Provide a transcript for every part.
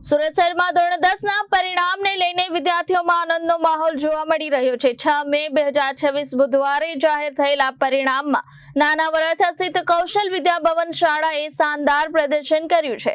સુરત શહેરમાં ધોરણ 10ના પરિણામને લઈને વિદ્યાર્થીઓમાં આનંદનો માહોલ જોવા મળી રહ્યો છે। 6 મે 2026 બુધવારે જાહેર થયેલા પરિણામમાં નાના વરાછા સ્થિત કૌશલ વિદ્યા ભવન શાળાએ શાનદાર પ્રદર્શન કર્યું છે।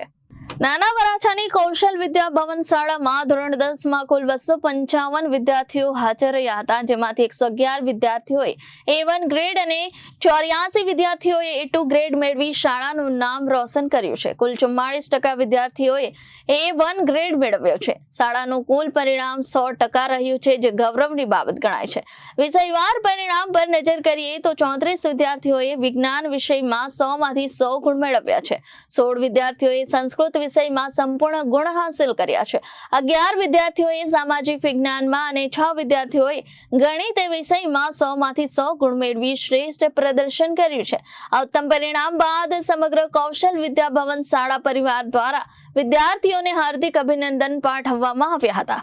નાના વરાછાની કૌશલ વિદ્યા ભવન શાળામાં ધોરણ 10માં કુલ 255 વિદ્યાર્થીઓ હાજર રહ્યા હતા, જેમાંથી 111 વિદ્યાર્થીઓએ A1 ગ્રેડ અને 84 વિદ્યાર્થીઓએ A2 ગ્રેડ મેળવી શાળાનું નામ રોશન કર્યું છે। કુલ 44% વિદ્યાર્થીઓએ A1 ગ્રેડ મેળવ્યો છે। શાળાનું કુલ પરિણામ 100% રહ્યું છે, જે ગૌરવની બાબત ગણાય છે। વિષયવાર પરિણામ પર નજર કરીએ તો 34 વિદ્યાર્થીઓએ વિજ્ઞાન વિષયમાં 100માંથી 100 ગુણ મેળવ્યા છે। 16 વિદ્યાર્થીઓએ સંસ્કૃત વિષયમાં સંપૂર્ણ ગુણ હાંસલ કર્યા છે। 11 વિદ્યાર્થીઓએ સામાજિક વિજ્ઞાનમાં અને 6 વિદ્યાર્થીઓએ ગણિત વિષયમાં 100માંથી 100 ગુણ મેળવી શ્રેષ્ઠ પ્રદર્શન કર્યું છે। આ ઉત્તમ પરિણામ બાદ સમગ્ર કૌશલ વિદ્યા ભવન શાળા પરિવાર દ્વારા વિદ્યાર્થીઓને હાર્દિક અભિનંદન પાઠવવામાં આવ્યા હતા।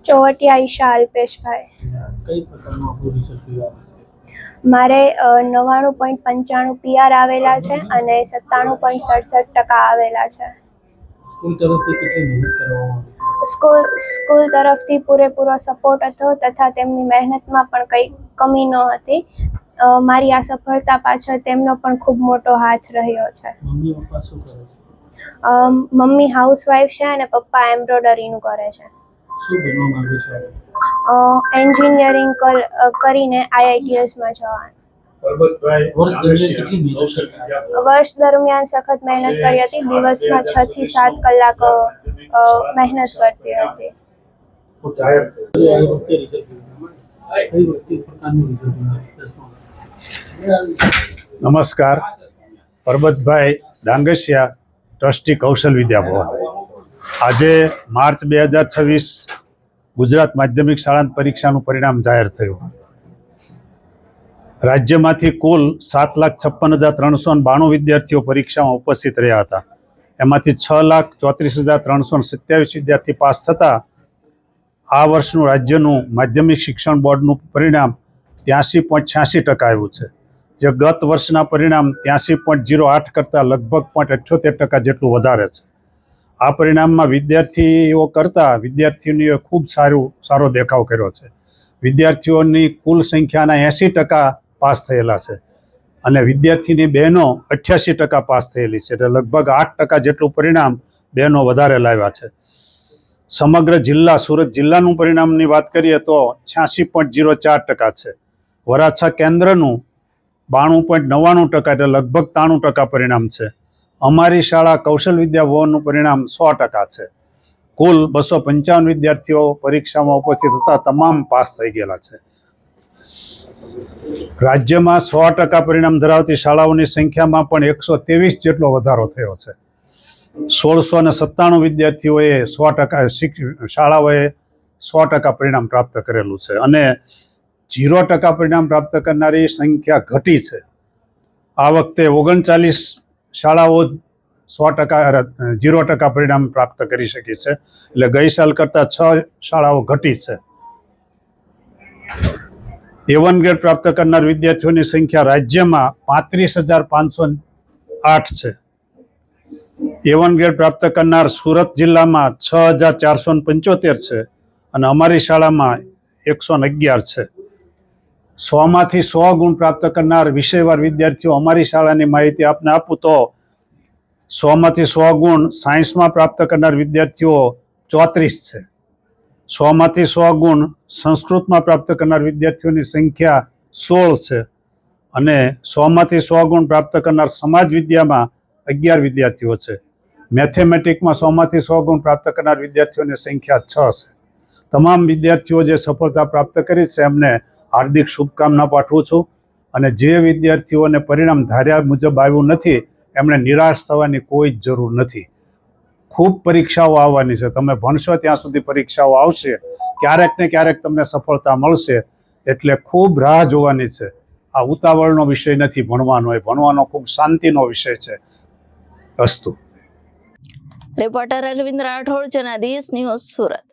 ચોવટિયા ઈશા અલ્પેશભાઈ। કઈ પ્રકારનો આપણું રિઝલ્ટ રહ્યું? મારે 99.95 PR આવેલા છે અને 97.67% આવેલા છે। સ્કૂલ તરફથી કેટલી મહેનત કરવામાં આવી? સ્કૂલ તરફથી પૂરેપૂરો સપોર્ટ હતો તથા તેમની મહેનતમાં પણ કંઈ કમી ન હતી। મારી આ સફળતા પાછળ તેમનો પણ ખૂબ મોટો હાથ રહ્યો છે। મમ્મી પપ્પા શું કરે છે? મમ્મી હાઉસવાઈફ છે અને પપ્પા એમ્બ્રોઇડરીનું કરે છે। શું બનવા માંગો છો? એન્જિનિયરિંગ કરીને IITSમાં જવાનું। વર્ષ દરમિયાન સખત મહેનત કરી હતી। દિવસમાં 6 થી 7 કલાક મહેનત કરતી હતી। નમસ્કાર, પરબતભાઈ ડાંગસિયા, ટ્રસ્ટી કૌશલ વિદ્યા ભવન। આજે માર્ચ 2026 ગુજરાત માધ્યમિક શાળા પરીક્ષાનું પરિણામ જાહેર થયું। રાજ્યમાંથી કુલ 7,56,392 વિદ્યાર્થીઓ પરીક્ષામાં ઉપસ્થિત રહ્યા હતા। એમાંથી 6,34,327 વિદ્યાર્થી પાસ થતા આ વર્ષનું રાજ્યનું માધ્યમિક શિક્ષણ બોર્ડનું પરિણામ 83.86% આવ્યું છે, જે ગત વર્ષના પરિણામ 83.08 કરતાં લગભગ 0.78% જેટલું વધારે છે। આ પરિણામમાં વિદ્યાર્થીઓ કરતાં વિદ્યાર્થીનીઓએ ખૂબ સારો દેખાવ કર્યો છે। વિદ્યાર્થીઓની કુલ સંખ્યાના 80% પાસ થયેલા છે અને વિદ્યાર્થીની બહેનો 88% પાસ થયેલી છે, એટલે લગભગ 8% જેટલું પરિણામ બહેનો વધારે લાવ્યા છે। સમગ્ર જિલ્લા સુરત જિલ્લાનું પરિણામની વાત કરીએ તો 86.04% છે। વરાછા કેન્દ્રનું 92.99%, એટલે લગભગ 93% પરિણામ છે। અમારી શાળા કૌશલ વિદ્યા ભવનનું પરિણામ 100% છે। કુલ 255 વિદ્યાર્થીઓ પરીક્ષામાં ઉપસ્થિત હતા, તમામ પાસ થઈ ગયેલા છે। રાજ્યમાં 100% પરિણામ ધરાવતી શાળાઓની સંખ્યામાં પણ 123 જેટલો વધારો થયો છે। 1697 વિદ્યાર્થીઓએ 100% શાળાઓએ 100% પરિણામ પ્રાપ્ત કરેલું છે અને 0% પરિણામ પ્રાપ્ત કરનારી સંખ્યા ઘટી છે। આ વખતે 39 શાળાઓ 0% પરિણામ પ્રાપ્ત કરી શકી છે, એટલે ગઈ સાલ કરતાં 6 શાળાઓ ઘટી છે। A1 ગ્રેડ પ્રાપ્ત કરનાર વિદ્યાર્થીઓની સંખ્યા રાજ્યમાં 35,508 છે। A1 ગ્રેડ પ્રાપ્ત કરનાર સુરત જિલ્લામાં 6,475 છે અને અમારી શાળામાં 111 છે। 100માંથી 100 ગુણ પ્રાપ્ત કરનાર વિષયવાર વિદ્યાર્થીઓ અમારી શાળાની માહિતી આપને આપું તો 100માંથી 100 ગુણ સાયન્સમાં પ્રાપ્ત કરનાર વિદ્યાર્થીઓ 34 છે। 100માંથી 100 ગુણ સંસ્કૃતમાં પ્રાપ્ત કરનાર વિદ્યાર્થીઓની સંખ્યા 16 છે અને 100માંથી 100 ગુણ પ્રાપ્ત કરનાર સમાજ વિદ્યામાં 11 વિદ્યાર્થીઓ છે। મેથેમેટિકમાં 100માંથી 100 ગુણ પ્રાપ્ત કરનાર વિદ્યાર્થીઓની સંખ્યા 6 છે। તમામ વિદ્યાર્થીઓ જે સફળતા પ્રાપ્ત કરી છે એમને હાર્દિક શુભકામના પાઠવું છું અને જે વિદ્યાર્થીઓને પરિણામ ધાર્યા મુજબ આવ્યું નથી એમણે નિરાશ થવાની કોઈ જ જરૂર નથી। ખૂબ પરીક્ષાઓ આવવાની છે, તમે ભણશો ત્યાં સુધી પરીક્ષાઓ આવશે, ક્યારેક ને ક્યારેક તમને સફળતા મળશે, એટલે ખૂબ રાહ જોવાની છે। આ ઉતાવળનો વિષય નથી ભણવાનો, એ ભણવાનો ખૂબ શાંતિનો વિષય છે। અસ્તુ। Reporter Arvind Rathod, Janadesh news, Surat.